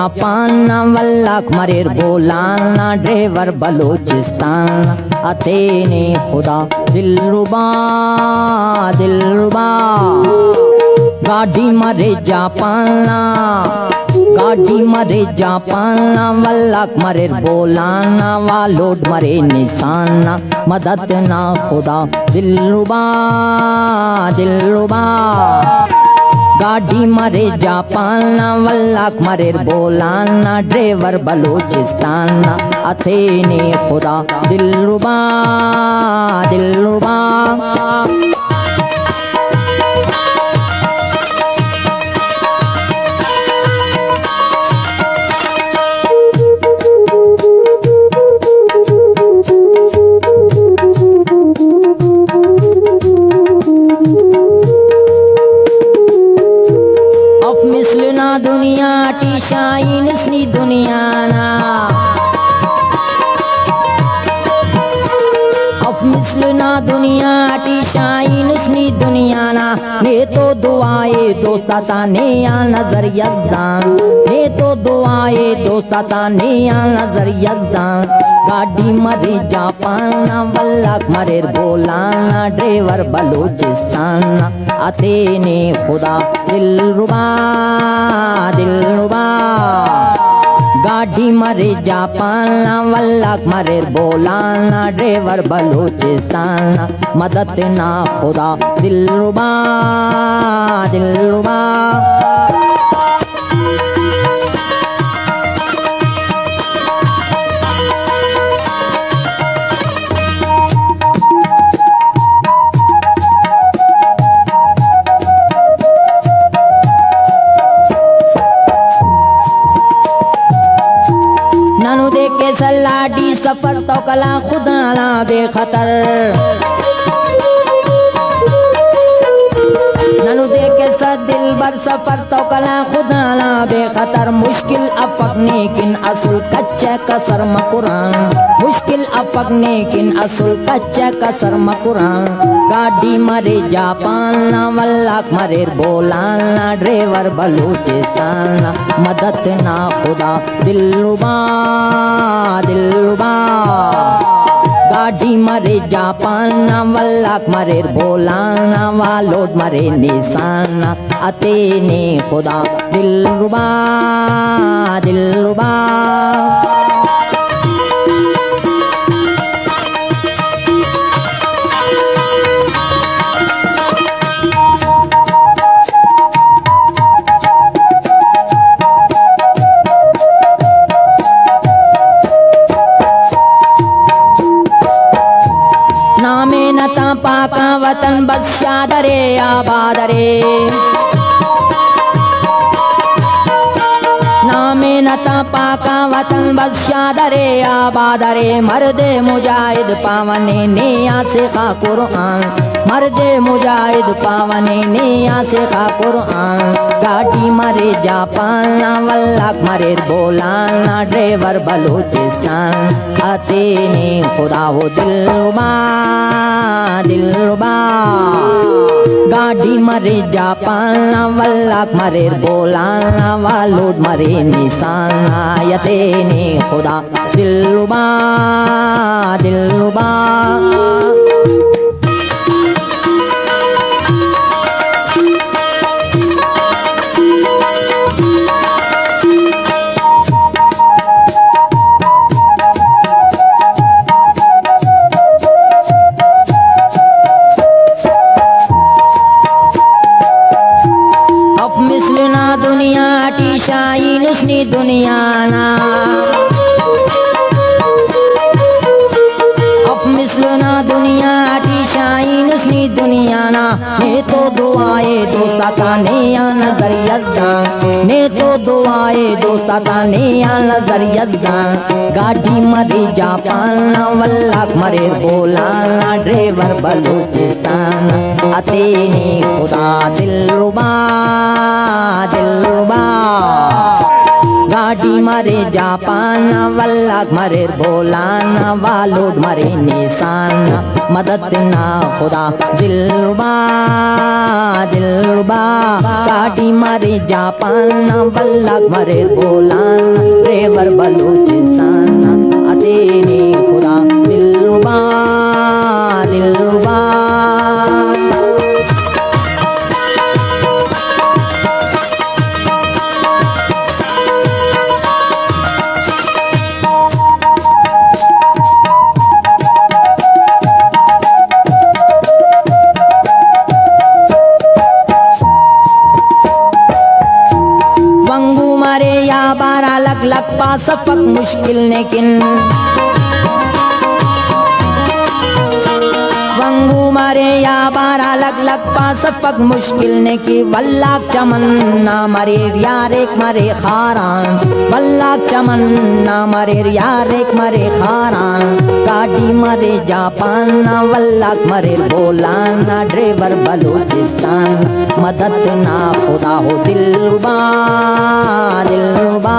Japan वल्लाक मरेर बोलाना driver Balochistan अतेने खुदा दिलरुबा दिलरुबा गाड़ी मरे जापान गाड़ी मरे जापान वल्लाक मरेर बोलाना वालोड मरे निशाना मदद ना खुदा दिलरुबा दिलरुबा गाड़ी मरे जापान वल्लाक मरेर बोलाना ड्राइवर बलूचिस्तान अथेने खुदा दिलरुबा दिलरुबा दुनिया टी शाइन उसनी दुनिया ना अफ मिसलना दुनिया टी शाइन उसनी दुनिया ना ने तो दुआए दोस्ता ने या नजर यज़दान ने तो दुआए दोस्ता ने या नजर यज़दान गाड़ी मरे जापान वल्लाक मरेर बोलाना ड्राइवर बलूचिस्तान अतेने खुदा दिलरुबा दिलरुबा गाड़ी मरे जापान वल्लाक मरेर बोलाना ड्राइवर बलूचिस्तान मदद ना खुदा दिलरुबा दिलरुबा ननु देखे सलाडी सफर तो कला खुदा ना बेखतर ननु देखे दिल बर सफर तो कला खुदा ना बेखतर मुश्किल अफकने किन असुल कच्चे कसर मकुरान मुश्किल अफकने किन असुल कच्चे कसर मकुरान गाड़ी मरे जापान वल्लाक मरेर बोलाना ड्राइवर बलूचिस्तान मदद ना खुदा दिलरुबा दिलरुबा गाड़ी मरे जापान वल्लाक मरेर बोलाना वालोड मरे निशाना अतेने खुदा दिलरुबा दिलरुबा नामे नता पाका वतन बस शादरे आबादरे नामे नता पाका वतन बस शादरे आबादरे मर्दे मुजाहिद पावने निया से खा कुरान मर्दे मुजाहिद पावने निया से खा कुरान गाड़ी मरे जापान वल्लाक मरेर बोलाना ड्राइवर बलूचिस्तान अतेने खुदा वो दिलरुबा दिलरुबा गाड़ी मरे जापान वल्लाक मरेर बोलाना वालोड मरे निशाना यतेने खुदा दिलरुबा दिलरुबा दुनिया टी शाइन उसनी दुनिया ना अफ मिसलना दुनिया टी शाइन उसनी दुनिया ना ने तो दुआए दोस्ता ने या नजर यज़दान ने तो दुआए दोस्ता ने या नजर यज़दान गाड़ी मरे जापान वल्लाक मरेर बोलाना ड्राइवर बलूचिस्तान अतेने खुदा दिलरुबा दिलरुबा गाड़ी मरे जापान वल्ला मरे बोलाना वालोड मरे निशान मदद ना खुदा दिलरुबा दिलरुबा गाड़ी मरे जापान वल्ला मरे बोलाना ड्राइवर बलूचिस्तान अतेने खुदा दिलरुबा दिलरुबा वंगू मरे या बारा लग लग पा सफक मुश्किल लेकिन वंगू मरे या बारा लग लग पा सफक मुश्किल ने की वल्लाह चमन ना मरे यार एक मरे खारान वल्लाह चमन ना मरे यार एक मरे खारान गाड़ी मरे जापान ना वल्लाह मरे बोलान ना ड्राइवर बलूचिस्तान मदद ना खुदा हो दिलरुबा दिलरुबा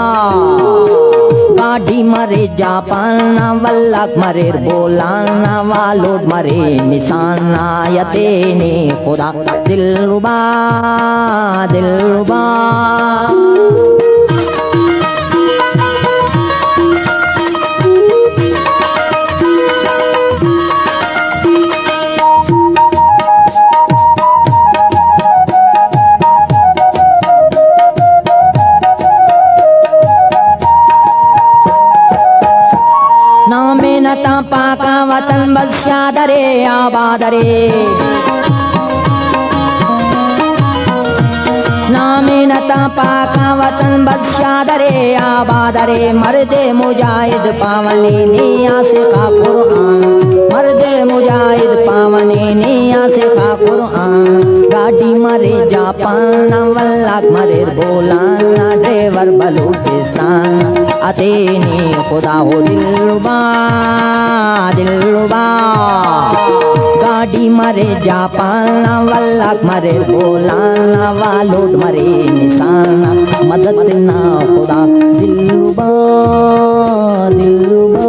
गाड़ी मरे जापान वल्लाह मरे बोलाना वालोड मरे निशाना यतेने खुदा दिलरुबा दिलरुबा नामे नता पाका वतन बस शादरे आबादरे नामे नता पाका वतन बस शादरे आबादरे मर्दे मुजाहिद पावनी निया से खा कुरान मर्दे मुजाहिद पावनी निया से खा कुरान गाड़ी मरे जापान वल्लाह मरे बोलाना ड्राइवर बलूचिस्तान अतेने खुदा हो दिलरुबा दिलरुबा गाड़ी मरे जापान वल्लाह मरे बोलाना वालोड मरे निशाना मदद ना खुदा दिलरुबा दिलरुबा